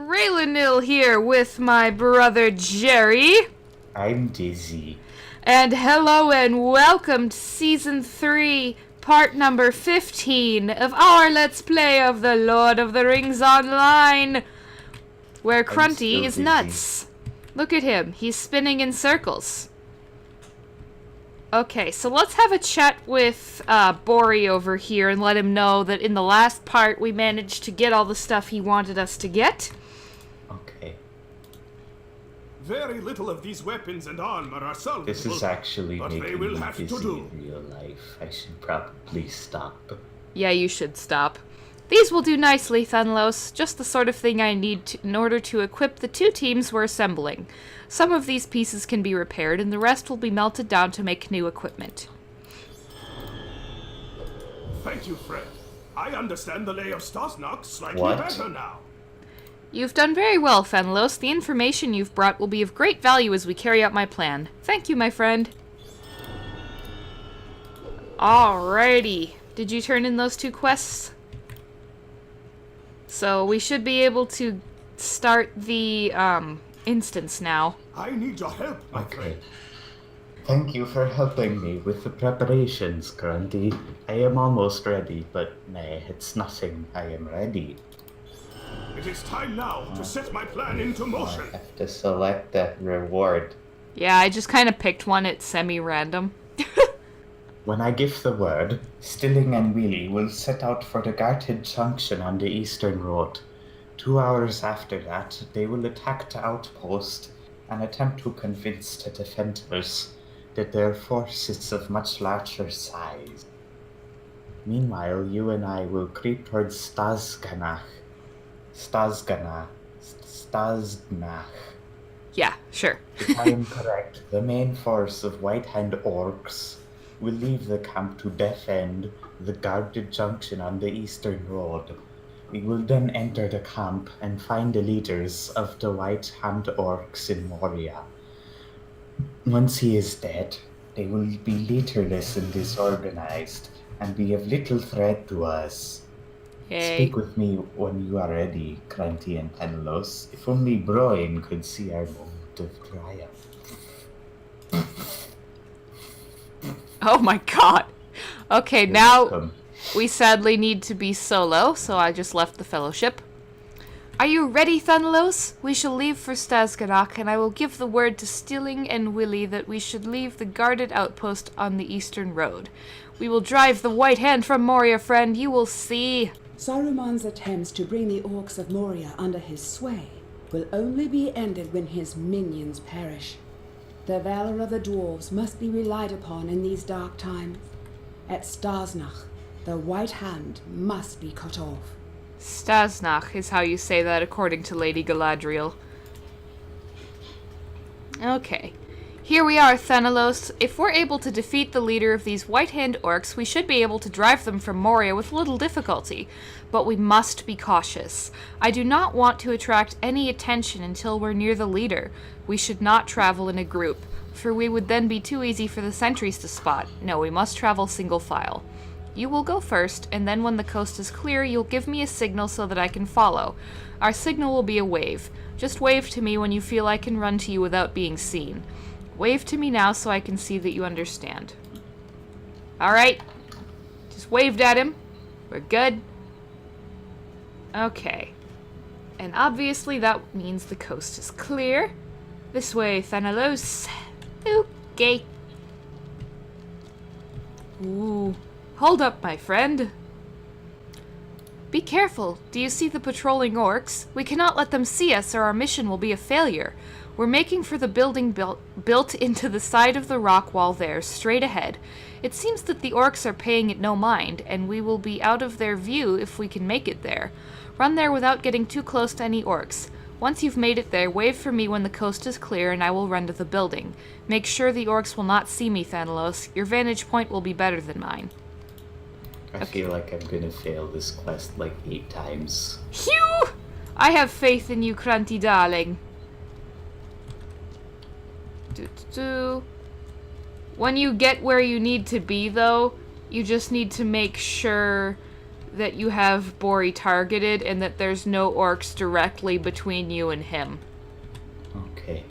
Raelunil here with my brother Jerry. I'm dizzy. And hello and welcome to Season 3, part number 15 of our Let's Play of the Lord of the Rings Online, where Krunti is nuts. Look at him, he's spinning in circles. Okay, so let's have a chat with Bori over here and let him know that in the last part we managed to get all the stuff he wanted us to get. Okay. Very little of these weapons and armor are salvageable. This is actually but they making will me have to dizzy do. in real life. I should probably stop. Yeah, you should stop. These will do nicely, Thanilos. Just the sort of thing I need in order to equip the two teams we're assembling. Some of these pieces can be repaired, and the rest will be melted down to make new equipment. Thank you, Fred. I understand the lay of Stasnak slightly What? better now. You've done very well, Thanilos. The information you've brought will be of great value as we carry out my plan. Thank you, my friend. Alrighty. Did you turn in those two quests? So we should be able to start the instance now. I need your help, my Okay. friend. Thank you for helping me with the preparations, Krunti. I am almost ready, but nay, it's nothing. I am ready. It is time now to set my plan into motion. I have to select that reward. Yeah, I just kind of picked one at semi-random. When I give the word, Stilling and Wheelie will set out for the guarded junction on the eastern road. 2 hours after that, they will attack the outpost and attempt to convince the defenders that their force is of much larger size. Meanwhile, you and I will creep towards Stasganach. Yeah, sure. If I am correct, the main force of White Hand orcs will leave the camp to defend the guarded junction on the eastern road. We will then enter the camp and find the leaders of the White Hand orcs in Moria. Once he is dead, they will be leaderless and disorganized and be of little threat to us. Yay. Speak with me when you are ready, Krunti and Thanilos. If only Broin could see our moment of triumph. Oh my god. Okay, now Welcome. we sadly need to be solo, so I just left the fellowship. Are you ready, Thanilos? We shall leave for Stasganach, and I will give the word to Stilling and Willie that we should leave the guarded outpost on the eastern road. We will drive the White Hand from Moria, friend. You will see. Saruman's attempts to bring the orcs of Moria under his sway will only be ended when his minions perish. The valor of the dwarves must be relied upon in these dark times. At Stasnach, the White Hand must be cut off. Stasnach is how you say that according to Lady Galadriel. Okay. Here we are, Thanilos. If we're able to defeat the leader of these White Hand orcs, we should be able to drive them from Moria with little difficulty. But we must be cautious. I do not want to attract any attention until we're near the leader. We should not travel in a group, for we would then be too easy for the sentries to spot. No, we must travel single file. You will go first, and then when the coast is clear, you'll give me a signal so that I can follow. Our signal will be a wave. Just wave to me when you feel I can run to you without being seen. Wave to me now so I can see that you understand. Alright. Just waved at him. We're good. Okay. And obviously that means the coast is clear. This way, Thanilos. Okay. Ooh. Hold up, my friend. Be careful. Do you see the patrolling orcs? We cannot let them see us or our mission will be a failure. We're making for the building built into the side of the rock wall there, straight ahead. It seems that the orcs are paying it no mind, and we will be out of their view if we can make it there. Run there without getting too close to any orcs. Once you've made it there, wave for me when the coast is clear and I will run to the building. Make sure the orcs will not see me, Thanilos. Your vantage point will be better than mine. I feel like I'm gonna fail this quest like 8 times. Phew! I have faith in you, Krunti darling. When you get where you need to be, though, you just need to make sure that you have Bori targeted and that there's no orcs directly between you and him. Okay.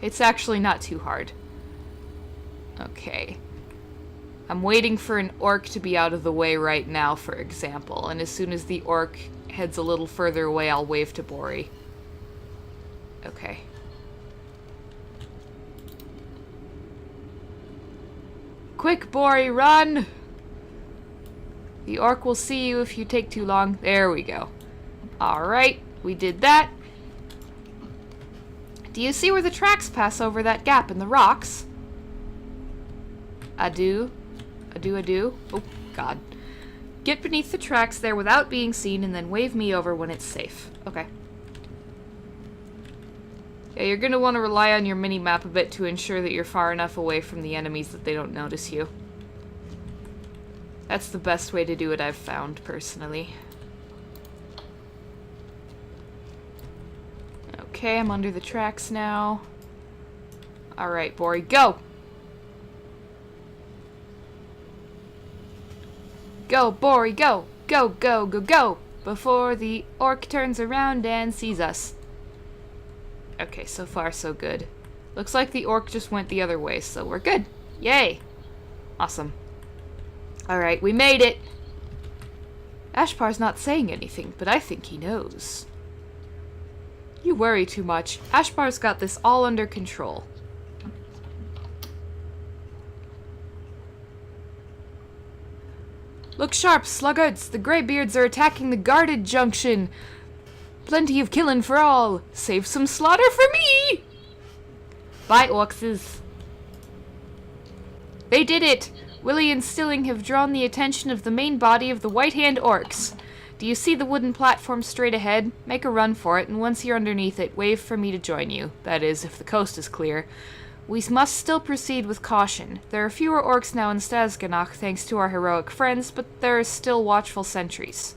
It's actually not too hard. Okay. I'm waiting for an orc to be out of the way right now, for example, and as soon as the orc heads a little further away, I'll wave to Bori. Okay. Quick, Bori, run! The orc will see you if you take too long. There we go. Alright, we did that. Do you see where the tracks pass over that gap in the rocks? I do. I do. Oh, God. Get beneath the tracks there without being seen and then wave me over when it's safe. Okay. Yeah, you're gonna want to rely on your mini-map a bit to ensure that you're far enough away from the enemies that they don't notice you. That's the best way to do it, I've found, personally. Okay, I'm under the tracks now. Alright, Bori, go! Go, Bori, go! Go, go, go, go! Before the orc turns around and sees us. Okay, so far so good. Looks like the orc just went the other way, so we're good. Yay! Awesome. Alright, we made it! Ashpar's not saying anything, but I think he knows. You worry too much. Ashpar's got this all under control. Look sharp, sluggards! The Greybeards are attacking the guarded junction! Plenty of killin' for all! Save some slaughter for me! Bye, orcses. They did it! Willie and Stilling have drawn the attention of the main body of the White Hand orcs. Do you see the wooden platform straight ahead? Make a run for it, and once you're underneath it, wave for me to join you. That is, if the coast is clear. We must still proceed with caution. There are fewer orcs now in Stasganach thanks to our heroic friends, but there are still watchful sentries.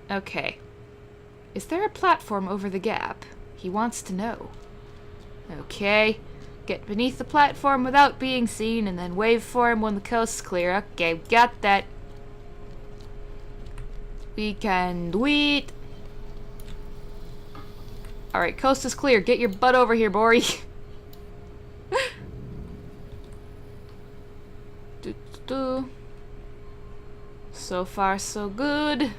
Okay. Is there a platform over the gap? He wants to know. Okay. Get beneath the platform without being seen, and then wave for him when the coast's clear. Okay, got that. We can do it. Alright, coast is clear. Get your butt over here, Bori. So far, so good.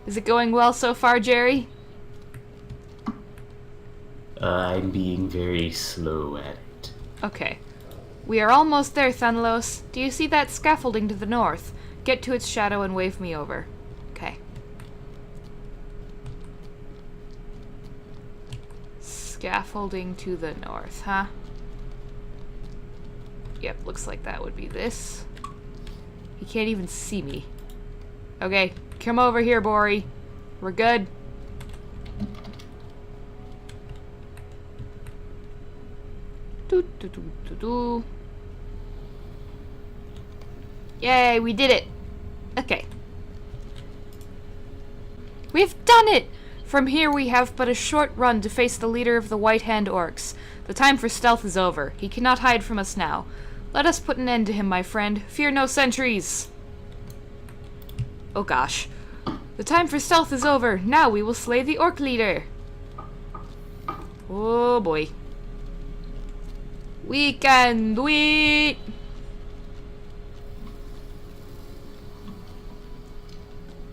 Is it going well so far, Jerry? I'm being very slow at it. Okay. We are almost there, Thanilos. Do you see that scaffolding to the north? Get to its shadow and wave me over. Okay. Scaffolding to the north, huh? Yep, looks like that would be this. He can't even see me. Okay, come over here, Bori. We're good. Yay, we did it! Okay. We've done it! From here we have but a short run to face the leader of the White Hand orcs. The time for stealth is over. He cannot hide from us now. Let us put an end to him, my friend. Fear no sentries! Oh gosh. The time for stealth is over. Now we will slay the orc leader. Oh boy. We can do it!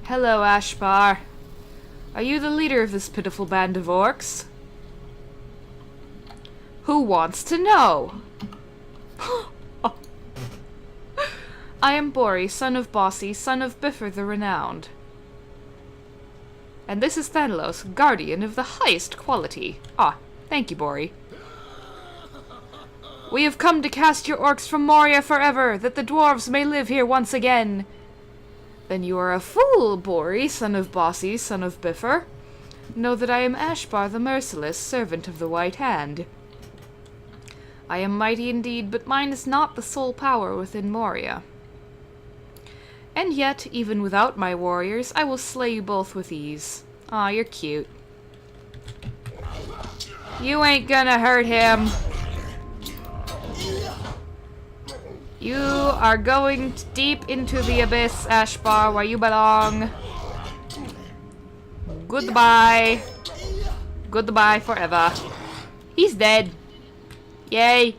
Hello, Ashpar. Are you the leader of this pitiful band of orcs? Who wants to know? I am Bori, son of Bossy, son of Biffer the Renowned. And this is Thanilos, guardian of the highest quality. Ah, thank you, Bori. We have come to cast your orcs from Moria forever, that the dwarves may live here once again. Then you are a fool, Bori, son of Bossy, son of Biffer. Know that I am Ashpar the Merciless, servant of the White Hand. I am mighty indeed, but mine is not the sole power within Moria. And yet, even without my warriors, I will slay you both with ease. Aw, you're cute. You ain't gonna hurt him. You are going deep into the abyss, Ashbar, where you belong. Goodbye. Goodbye forever. He's dead. Yay.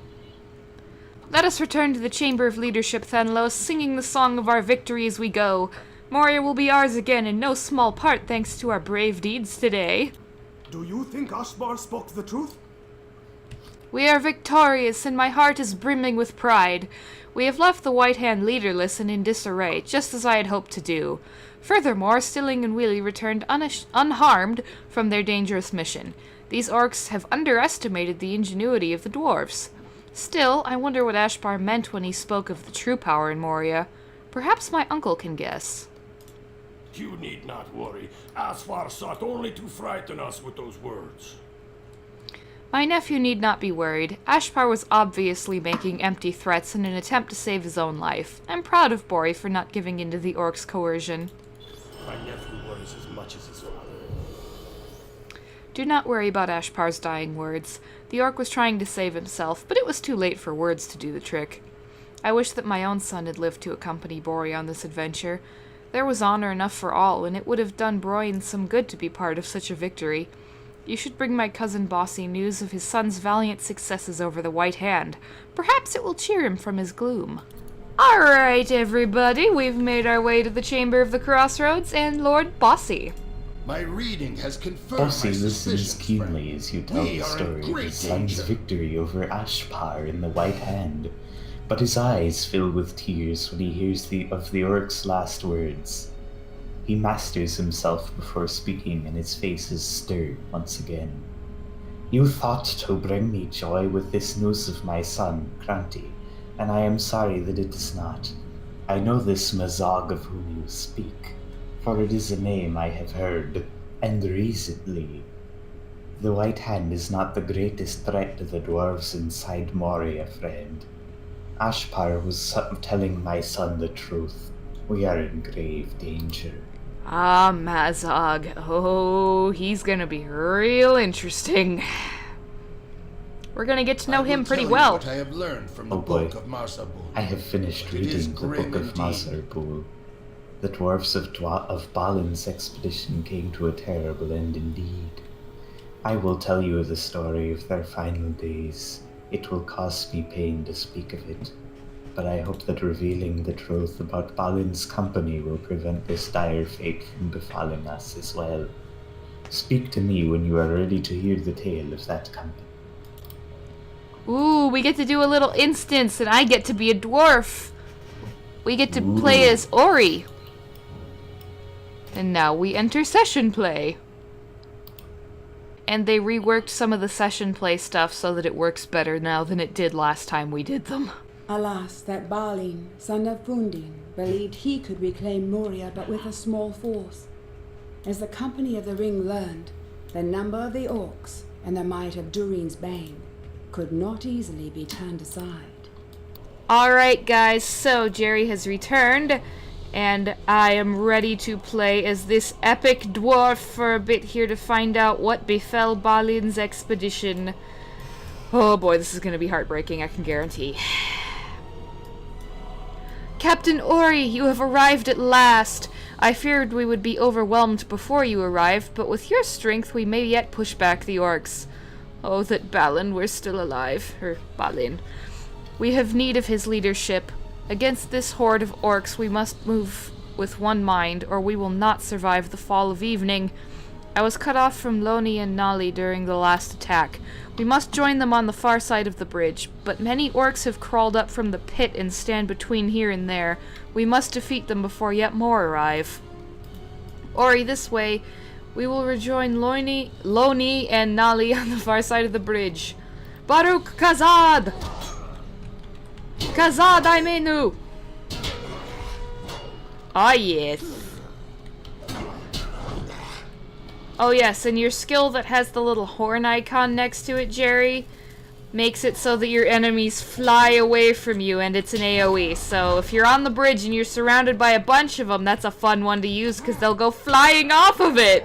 Let us return to the Chamber of Leadership, Thanilos, singing the song of our victory as we go. Moria will be ours again in no small part thanks to our brave deeds today. Do you think Ashbar spoke the truth? We are victorious, and my heart is brimming with pride. We have left the White Hand leaderless and in disarray, just as I had hoped to do. Furthermore, Stilling and Wheelie returned unharmed from their dangerous mission. These orcs have underestimated the ingenuity of the dwarves. Still, I wonder what Ashbar meant when he spoke of the true power in Moria. Perhaps my uncle can guess. You need not worry. Ashbar sought only to frighten us with those words. My nephew need not be worried. Ashbar was obviously making empty threats in an attempt to save his own life. I'm proud of Bori for not giving in to the orcs' coercion. My nephew worries as much as his father. Do not worry about Ashpar's dying words. The orc was trying to save himself, but it was too late for words to do the trick. I wish that my own son had lived to accompany Bori on this adventure. There was honor enough for all, and it would have done Broyne some good to be part of such a victory. You should bring my cousin Bossy news of his son's valiant successes over the White Hand. Perhaps it will cheer him from his gloom. Alright, everybody, we've made our way to the Chamber of the Crossroads, and Lord Bossy. My reading has confirmed Bossy my listens suspicions, keenly friend. as you tell We the are in story of great his son's danger. victory over Ashpar in the White Hand, but his eyes fill with tears when he hears of the orc's last words. He masters himself before speaking, and his face is stirred once again. You thought to bring me joy with this news of my son, Krunti, and I am sorry that it does not. I know this Mazog of whom you speak, for it is a name I have heard, and recently. The White Hand is not the greatest threat to the dwarves inside Moria, friend. Ashpar was telling my son the truth. We are in grave danger. Ah, Mazog. Oh, he's gonna be real interesting. We're gonna get to know him pretty well. What I have learned from the Oh boy. book of Marsabul. I have finished It is reading the grim Book of indeed. Marzarboul. The dwarfs of Balin's expedition came to a terrible end indeed. I will tell you the story of their final days. It will cost me pain to speak of it, but I hope that revealing the truth about Balin's company will prevent this dire fate from befalling us as well. Speak to me when you are ready to hear the tale of that company. Ooh, we get to do a little instance, and I get to be a dwarf. We get to play as Ori. And now we enter session play. And they reworked some of the session play stuff so that it works better now than it did last time we did them. Alas, that Balin, son of Fundin, believed he could reclaim Moria but with a small force. As the Company of the Ring learned, the number of the orcs and the might of Durin's Bane could not easily be turned aside. Alright guys, so Jerry has returned, and I am ready to play as this epic dwarf for a bit here to find out what befell Balin's expedition. Oh boy, this is going to be heartbreaking, I can guarantee. Captain Ori, you have arrived at last. I feared we would be overwhelmed before you arrived, but with your strength we may yet push back the orcs. Oh, that Balin were still alive. Balin. We have need of his leadership. Against this horde of orcs we must move with one mind, or we will not survive the fall of evening. I was cut off from Loni and Nali during the last attack. We must join them on the far side of the bridge, but many orcs have crawled up from the pit and stand between here and there. We must defeat them before yet more arrive. Ori, this way. We will rejoin Loni and Nali on the far side of the bridge. Baruch Kazad! Kazad Aimenu! Ah, yes. Oh, yes, and your skill that has the little horn icon next to it, Jerry, makes it so that your enemies fly away from you, and it's an AoE. So if you're on the bridge and you're surrounded by a bunch of them, that's a fun one to use because they'll go flying off of it.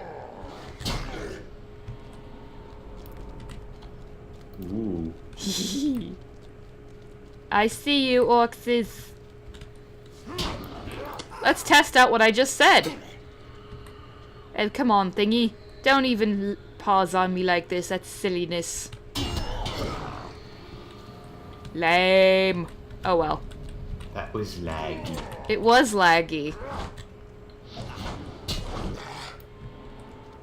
Ooh. I see you, orcs. Let's test out what I just said. And come on, thingy. Don't even pause on me like this. That's silliness. Lame. Oh well. That was laggy. It was laggy.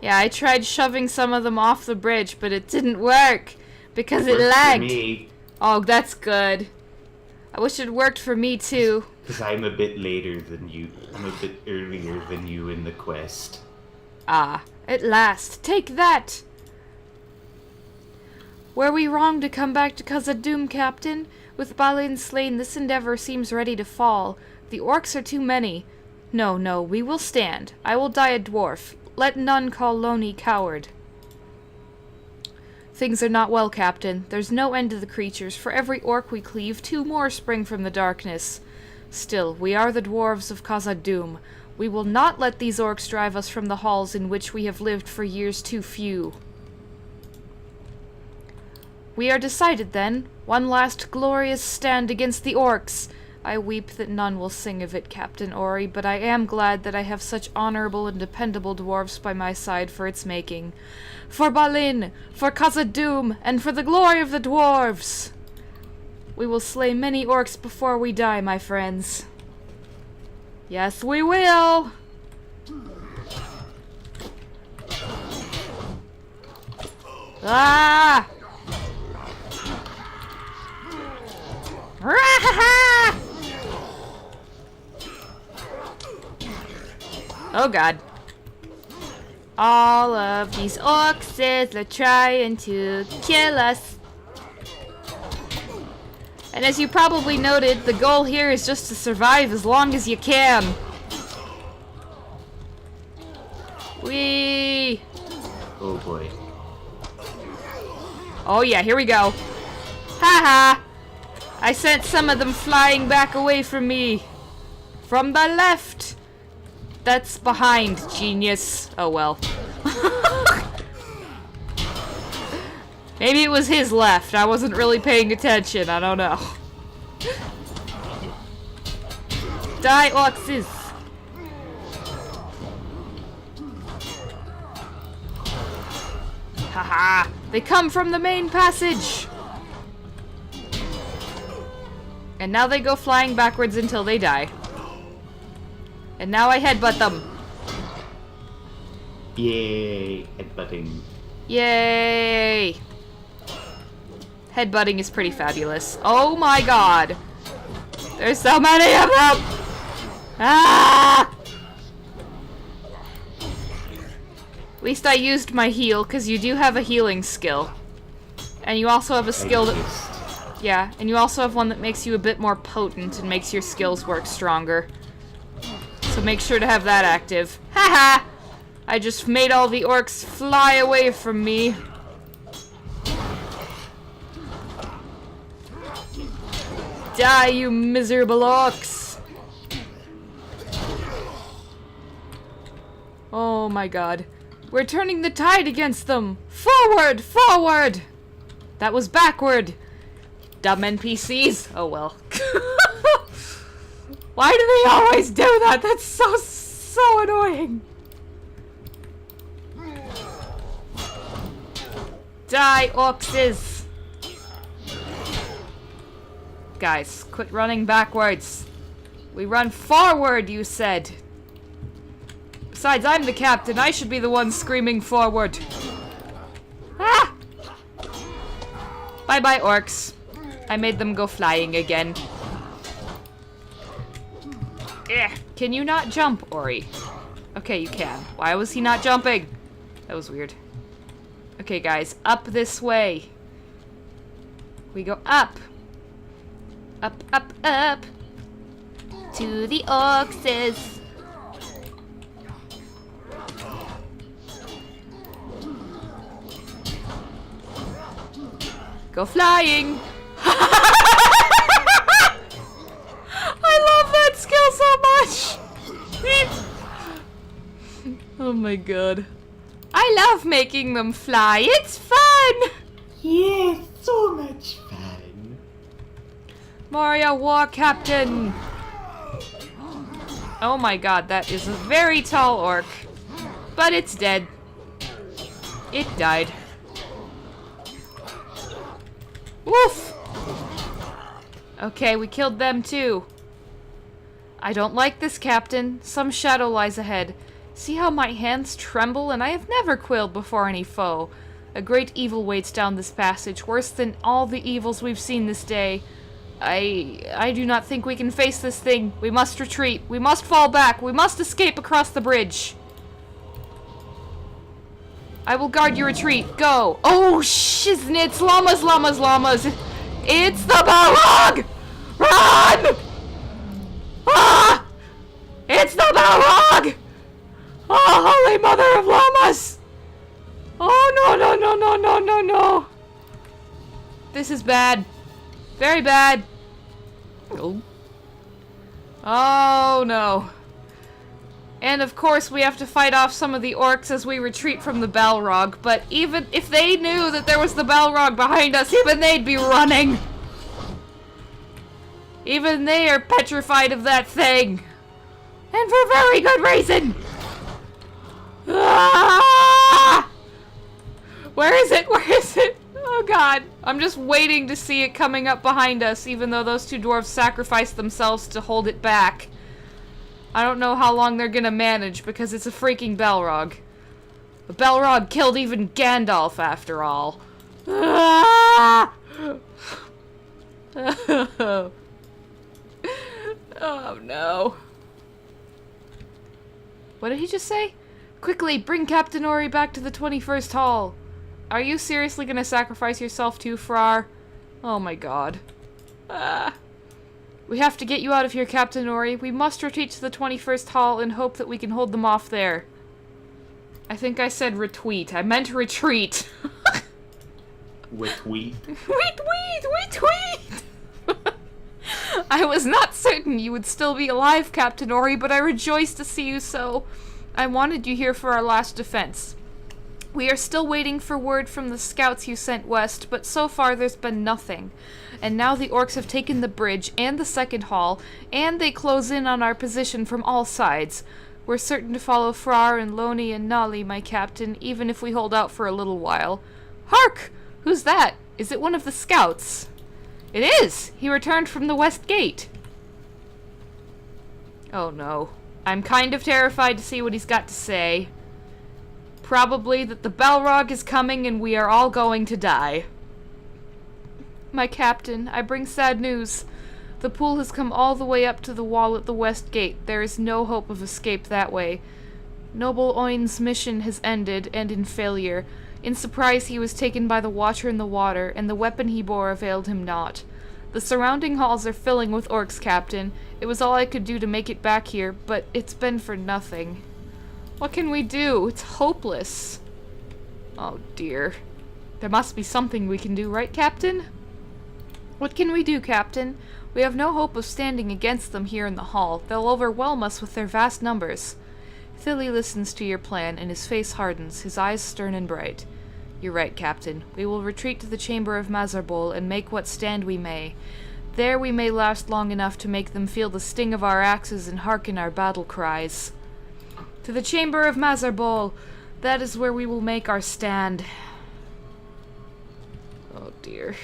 Yeah, I tried shoving some of them off the bridge, but it didn't work. Because it Worked for lagged. me, Oh, that's good. I wish it worked for me too. because I'm a bit later than you. I'm a bit earlier than you in the quest. Ah, at last. Take that! Were we wrong to come back to Khazad-dûm, Captain? With Balin slain, this endeavor seems ready to fall. The orcs are too many. No, no, we will stand. I will die a dwarf. Let none call Loni coward. Things are not well, Captain. There's no end to the creatures. For every orc we cleave, 2 more spring from the darkness. Still, we are the dwarves of Khazad-dûm. We will not let these orcs drive us from the halls in which we have lived for years too few. We are decided, then. One last glorious stand against the orcs. I weep that none will sing of it, Captain Ori, but I am glad that I have such honorable and dependable dwarfs by my side for its making. For Balin, for Khazad-dûm, and for the glory of the dwarves! We will slay many orcs before we die, my friends. Yes, we will! Ah! Ra-ha-ha! Oh god. All of these orcs are trying to kill us. And as you probably noted, the goal here is just to survive as long as you can. Whee! Oh boy. Oh yeah, here we go. Haha! I sent some of them flying back away from me. From the left. That's behind, genius. Oh well. Maybe it was his left. I wasn't really paying attention. I don't know. Die, orcs! Haha! They come from the main passage! And now they go flying backwards until they die. And now I headbutt them. Yay! Headbutting. Yay! Headbutting is pretty fabulous. Oh my god! There's so many of them! Ah! At least I used my heal, because you do have a healing skill. And you also have a skill that... Yeah, and you also have one that makes you a bit more potent and makes your skills work stronger. So make sure to have that active. Haha! I just made all the orcs fly away from me. Die, you miserable orcs! Oh my god. We're turning the tide against them! Forward! Forward! That was backward! Dumb NPCs. Oh well. Why do they always do that? That's so annoying. Die, orcs! Guys, quit running backwards. We run forward, you said. Besides, I'm the captain. I should be the one screaming forward. Ah! Bye-bye, orcs. I made them go flying again. Can you not jump, Ori? Okay, you can. Why was he not jumping? That was weird. Okay, guys, up this way. We go up. Up, up, up. To the orcs. Go flying. I love that skill so much. Oh my god. I love making them fly. It's fun. Yeah, so much fun. Moria, war captain! Oh my god, that is a very tall orc. But it's dead. It died. Woof! Okay, we killed them too. I don't like this, Captain. Some shadow lies ahead. See how my hands tremble, and I have never quailed before any foe. A great evil waits down this passage, worse than all the evils we've seen this day. I do not think we can face this thing. We must retreat. We must fall back. We must escape across the bridge. I will guard your retreat. Go. Oh, shiznits. Llamas, llamas, llamas. It's the Balrog! Run! Ah! It's the Balrog! Oh, holy mother of llamas! Oh, no, no, no, no, no, no, no. This is bad. Very bad. Oh. Oh, no. And of course we have to fight off some of the orcs as we retreat from the Balrog, but even if they knew that there was the Balrog behind us, even they'd be running. Even they are petrified of that thing. And for very good reason. Ah! Where is it? Where is it? Oh god. I'm just waiting to see it coming up behind us, even though those two dwarves sacrificed themselves to hold it back. I don't know how long they're gonna manage, because it's a freaking Balrog. The Balrog killed even Gandalf, after all. Ah! Oh no. What did he just say? Quickly, bring Captain Ori back to the 21st Hall. Are you seriously gonna sacrifice yourself too, Frar? Oh my god. Ah. We have to get you out of here, Captain Ori. We must retreat to the 21st Hall and hope that we can hold them off there. I think I said retweet. I meant retreat. Retweet. Retweet! I was not certain you would still be alive, Captain Ori, but I rejoice to see you so. I wanted you here for our last defense. We are still waiting for word from the scouts you sent west, but so far there's been nothing. And now the orcs have taken the bridge and the second hall, and they close in on our position from all sides. We're certain to follow Frar and Loni and Nali, my captain, even if we hold out for a little while. Hark! Who's that? Is it one of the scouts? It is! He returned from the west gate. Oh no. I'm kind of terrified to see what he's got to say. Probably that the Balrog is coming and we are all going to die. My captain, I bring sad news. The pool has come all the way up to the wall at the west gate. There is no hope of escape that way. Noble Oin's mission has ended, and in failure. In surprise he was taken by the Watcher in the water, and the weapon he bore availed him not. The surrounding halls are filling with orcs, Captain. It was all I could do to make it back here, but it's been for nothing. What can we do? It's hopeless. Oh dear. There must be something we can do, right, Captain? What can we do, Captain? We have no hope of standing against them here in the hall. They'll overwhelm us with their vast numbers. Thili listens to your plan, and his face hardens, his eyes stern and bright. You're right, Captain. We will retreat to the chamber of Mazarbol and make what stand we may. There we may last long enough to make them feel the sting of our axes and hearken our battle cries. To the chamber of Mazarbol! That is where we will make our stand. Oh dear.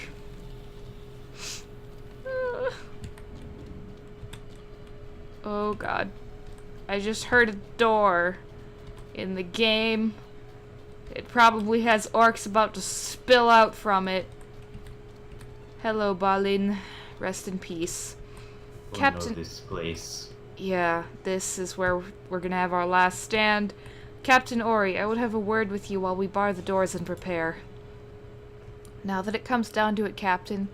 Oh god. I just heard a door in the game. It probably has orcs about to spill out from it. Hello, Balin. Rest in peace. Captain... know this place. Yeah, this is where we're gonna have our last stand. Captain Ori, I would have a word with you while we bar the doors and prepare. Now that it comes down to it, Captain,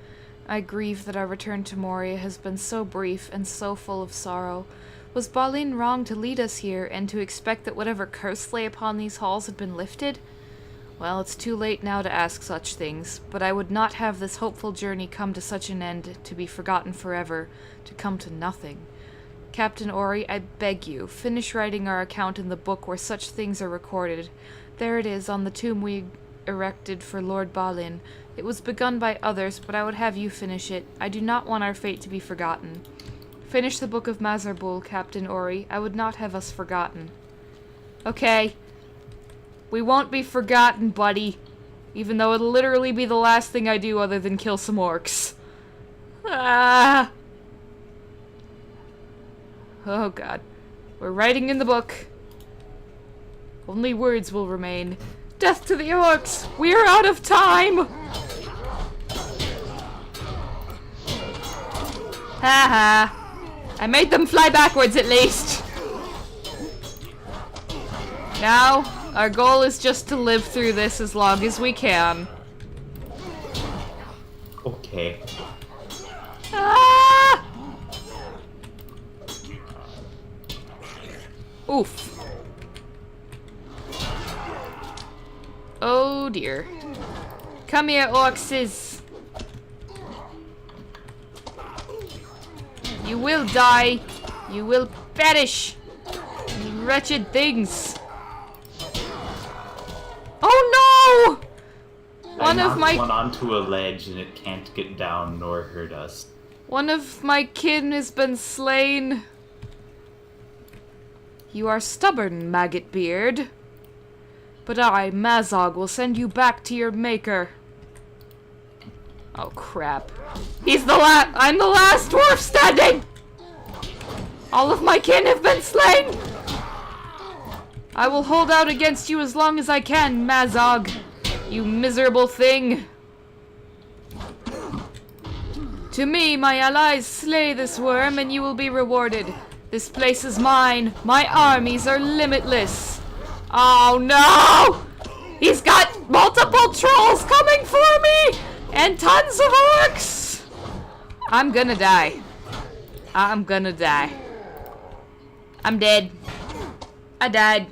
I grieve that our return to Moria has been so brief and so full of sorrow. Was Balin wrong to lead us here, and to expect that whatever curse lay upon these halls had been lifted? Well, it's too late now to ask such things, but I would not have this hopeful journey come to such an end, to be forgotten forever, to come to nothing. Captain Ori, I beg you, finish writing our account in the book where such things are recorded. There it is, on the tomb we erected for Lord Balin. It was begun by others, but I would have you finish it. I do not want our fate to be forgotten. Finish the Book of Mazarbul, Captain Ori. I would not have us forgotten. Okay. We won't be forgotten, buddy. Even though it'll literally be the last thing I do other than kill some orcs. Ah! Oh god. We're writing in the book. Only words will remain. Death to the orcs! We're out of time! Haha. I made them fly backwards at least. Now, our goal is just to live through this as long as we can. Okay. Ah! Oof. Oh dear. Come here, orcs. You will die. You will perish. You wretched things. Oh no! I knocked one onto a ledge and it can't get down nor hurt us. One of my kin has been slain. You are stubborn, Maggot Beard. But I, Mazog, will send you back to your maker. Oh crap. He's the I'm the last dwarf standing! All of my kin have been slain! I will hold out against you as long as I can, Mazog. You miserable thing. To me, my allies, slay this worm and you will be rewarded. This place is mine. My armies are limitless. Oh no! He's got multiple trolls coming for me! And tons of orcs! I'm gonna die. I'm gonna die. I'm dead. I died.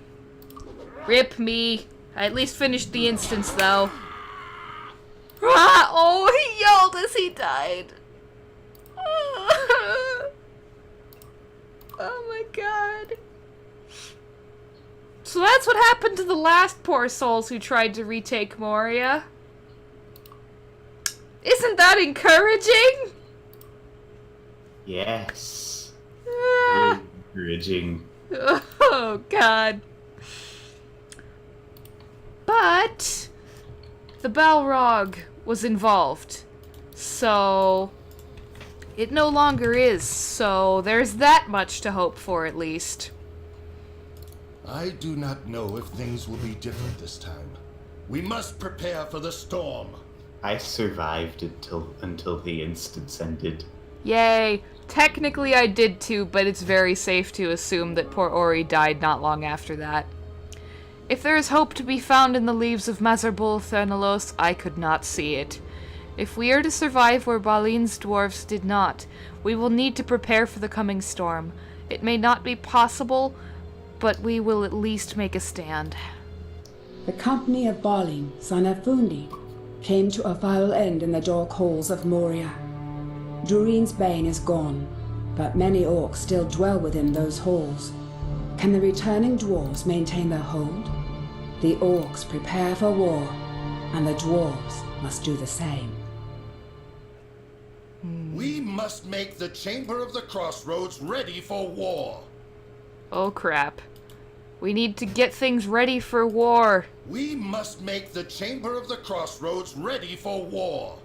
Rip me. I at least finished the instance though. Ah, oh, he yelled as he died. Oh my god. So that's what happened to the last poor souls who tried to retake Moria. Isn't that encouraging? Yes. Ah. Very encouraging. Oh god. But the Balrog was involved. So it no longer is. So there's that much to hope for at least. I do not know if things will be different this time. We must prepare for the storm. I survived until the instance ended. Yay. Technically I did too, but it's very safe to assume that poor Ori died not long after that. If there is hope to be found in the leaves of Mazarbul Thanilos, I could not see it. If we are to survive where Balin's dwarves did not, we will need to prepare for the coming storm. It may not be possible, but we will at least make a stand. The company of Balin, son of Fundi, came to a final end in the dark halls of Moria. Durin's bane is gone, but many orcs still dwell within those halls. Can the returning dwarves maintain their hold? The orcs prepare for war, and the dwarves must do the same. We must make the Chamber of the Crossroads ready for war. Oh crap. We need to get things ready for war. We must make the Chamber of the Crossroads ready for war.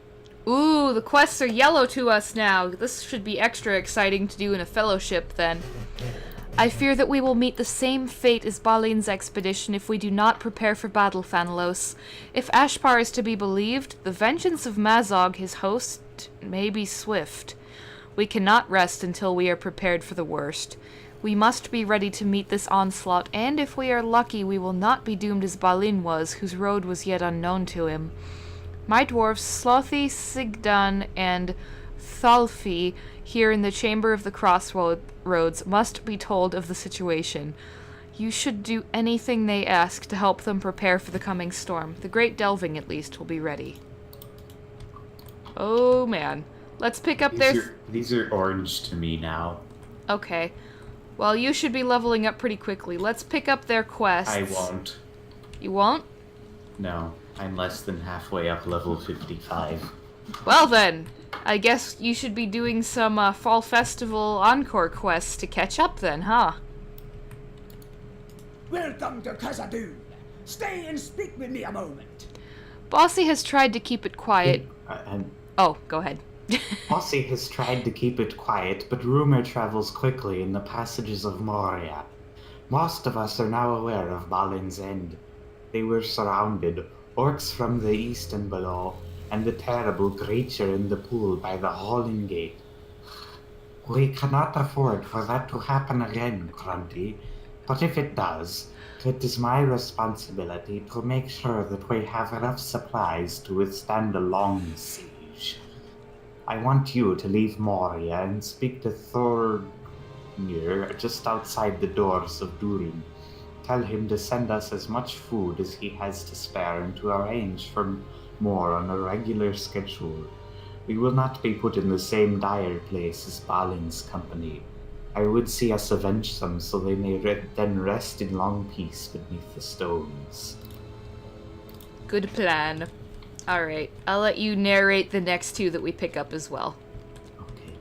Ooh, the quests are yellow to us now. This should be extra exciting to do in a fellowship then. I fear that we will meet the same fate as Balin's expedition if we do not prepare for battle, Thanilos. If Ashpar is to be believed, the vengeance of Mazog, his host, may be swift. We cannot rest until we are prepared for the worst. We must be ready to meet this onslaught, and if we are lucky, we will not be doomed as Balin was, whose road was yet unknown to him. My dwarfs, Slothy, Sigdan, and Thalfi, here in the Chamber of the Crossroads, must be told of the situation. You should do anything they ask to help them prepare for the coming storm. The Great Delving, at least, will be ready. Oh, man. Let's pick up These are orange to me now. Okay. Well, you should be leveling up pretty quickly. Let's pick up their quests. I won't. You won't? No. I'm less than halfway up level 55. Well then, I guess you should be doing some Fall Festival Encore quests to catch up then, huh? Welcome to Khazad-dûm. Stay and speak with me a moment. Bossy has tried to keep it quiet. Oh, go ahead. Bossy has tried to keep it quiet, but rumor travels quickly in the passages of Moria. Most of us are now aware of Balin's end. They were surrounded, orcs from the east and below, and the terrible creature in the pool by the Howling Gate. We cannot afford for that to happen again, Krunti, but if it does, it is my responsibility to make sure that we have enough supplies to withstand a long siege. I want you to leave Moria and speak to Thornir just outside the doors of Durin. Tell him to send us as much food as he has to spare and to arrange for more on a regular schedule. We will not be put in the same dire place as Balin's company. I would see us avenge them so they may then rest in long peace beneath the stones. Good plan. Alright, I'll let you narrate the next two that we pick up as well. Okay.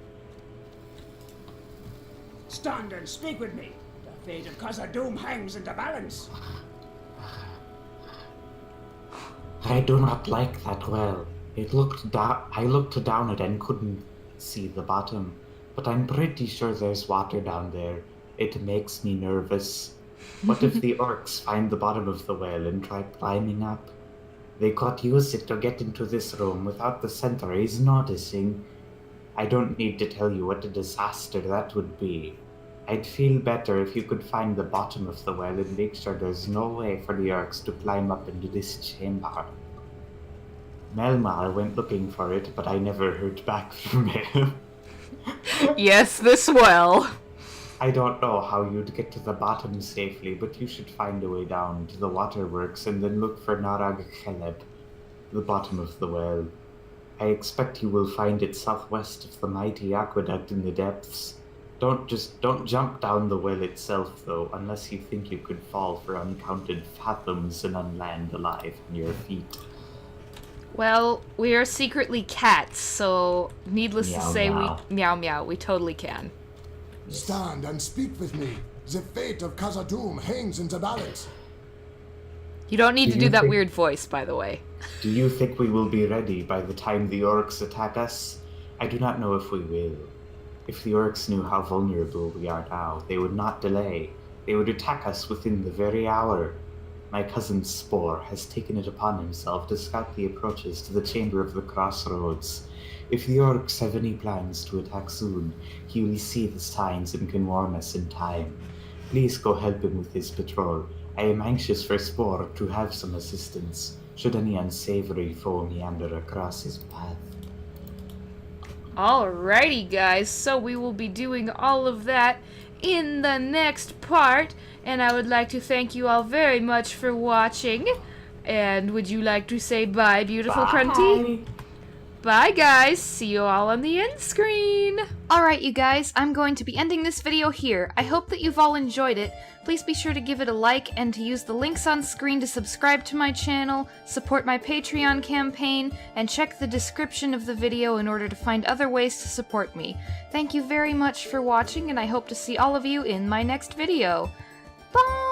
Stand and speak with me. The fate of Khazad-dûm hangs in the balance. I do not like that well. I looked down it and couldn't see the bottom, but I'm pretty sure there's water down there. It makes me nervous. What if the orcs find the bottom of the well and try climbing up? They could use it to get into this room without the sentries noticing. I don't need to tell you what a disaster that would be. I'd feel better if you could find the bottom of the well and make sure there's no way for the orcs to climb up into this chamber. Melmar went looking for it, but I never heard back from him. Yes, this well. I don't know how you'd get to the bottom safely, but you should find a way down to the waterworks and then look for Narag Kheleb, the bottom of the well. I expect you will find it southwest of the mighty aqueduct in the depths. Don't jump down the well itself, though, unless you think you could fall for uncounted fathoms and unland alive on your feet. Well, we are secretly cats, so needless to Meow, say, meow. we totally can. Stand and speak with me. The fate of Khazad-dûm hangs in the balance. You don't need Do to you do that think- weird voice, by the way. Do you think we will be ready by the time the orcs attack us? I do not know if we will. If the orcs knew how vulnerable we are now, they would not delay. They would attack us within the very hour. My cousin Spore has taken it upon himself to scout the approaches to the Chamber of the Crossroads. If the orcs have any plans to attack soon, he will see the signs and can warn us in time. Please go help him with his patrol. I am anxious for Spore to have some assistance, should any unsavory foe meander across his path. Alrighty, guys, so we will be doing all of that in the next part, and I would like to thank you all very much for watching. And would you like to say bye, beautiful Krunti? Bye, guys. See you all on the end screen. Alright, you guys, I'm going to be ending this video here. I hope that you've all enjoyed it. Please be sure to give it a like and to use the links on screen to subscribe to my channel, support my Patreon campaign, and check the description of the video in order to find other ways to support me. Thank you very much for watching, and I hope to see all of you in my next video. Bye!